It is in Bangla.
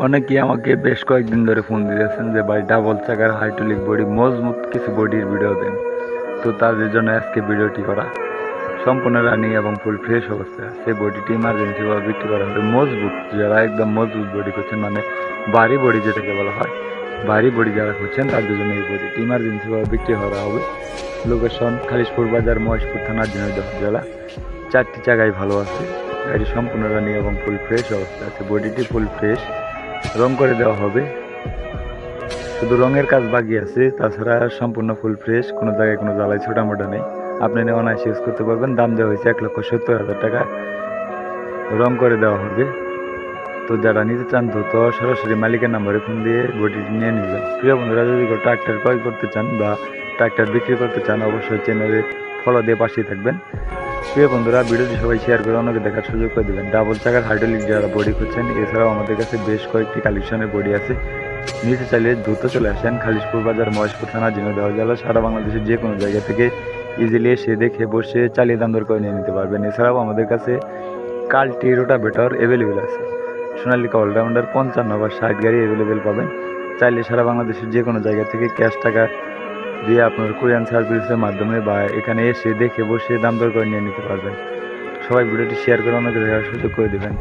অনেকেই আমাকে বেশ কয়েকদিন ধরে ফোন দিয়েছেন যে ভাই ডাবল চাকার হাইড্রোলিক বডি মজবুত কিছু বডির ভিডিও দেন। তো তাদের জন্য আজকে ভিডিওটি করা। সম্পূর্ণ রানিং এবং ফুল ফ্রেশ অবস্থায় সেই বডিটি ইমার্জেন্সিভাবে বিক্রি করা হবে। মজবুত যারা একদম মজবুত বডি করছেন, মানে ভারী বডি যেটাকে বলা হয়, ভারী বডি যারা করছেন তাদের জন্য এই বডিটি ইমার্জেন্সিভাবে বিক্রি করা হবে। লোকেশন খালিশপুর বাজার, মহেশপুর থানা, ঝিনাইদহ জেলা। 4টি জায়গায় ভালো আছে। গাড়ি সম্পূর্ণ রানিং এবং ফুল ফ্রেশ অবস্থায় আছে। বডিটি ফুল ফ্রেশ, রং করে দেওয়া হবে, শুধু রঙের কাজ বাকি আছে। তাছাড়া সম্পূর্ণ ফুল ফ্রেশ, কোনো জায়গায় কোনো জ্বালাই ছোটামোটা নেই। আপনি অনায়াসে ইউজ করতে পারবেন। দাম দেওয়া হয়েছে 1,70,000 টাকা, রং করে দেওয়া হবে। তো যারা নিতে চান দ্রুত সরাসরি মালিকের নাম্বারে ফোন দিয়ে বডিটি নিয়ে নেবেন। প্রিয় বন্ধুরা, যদি কেউ ট্রাক্টর ক্রয় করতে চান বা ট্রাক্টর বিক্রি করতে চান, অবশ্যই চ্যানেলে ফলো দিয়ে পাশেই থাকবেন। প্রিয় বন্ধুরা, ভিডিওটি সবাই শেয়ার করে অন্যকে দেখার সুযোগ করে দেবেন। ডাবল চাকার হাইড্রোলিক যারা বডি খুঁজছেন, এছাড়াও আমাদের কাছে বেশ কয়েকটি কালেকশনের বডি আছে। নিতে চাইলে দ্রুত চলে আসেন। খালিশপুর বাজার, মহেশপুর থানা, ঝিনাইদহ জেলা। সারা বাংলাদেশের যে কোনো জায়গা থেকে ইজিলি এসে দেখে বসে চালিয়ে দাম দর করে নিয়ে নিতে পারবেন। এছাড়াও আমাদের কাছে কাল্টি রোটাভেটর অ্যাভেলেবেল আছে। সোনালিকা অলরাউন্ডার 55 বা 60 গাড়ি অ্যাভেলেবেল পাবেন। চাইলে সারা বাংলাদেশের যে কোনো জায়গা থেকে ক্যাশ টাকা দিয়ে আপনার কুরিয়ার সার্ভিসের মাধ্যমে বা এখানে এসে দেখে বসে দাম দর করে নিয়ে নিতে পারবেন। সবাই ভিডিওটি শেয়ার করে অন্যকে দেখার সুযোগ করে দেবেন।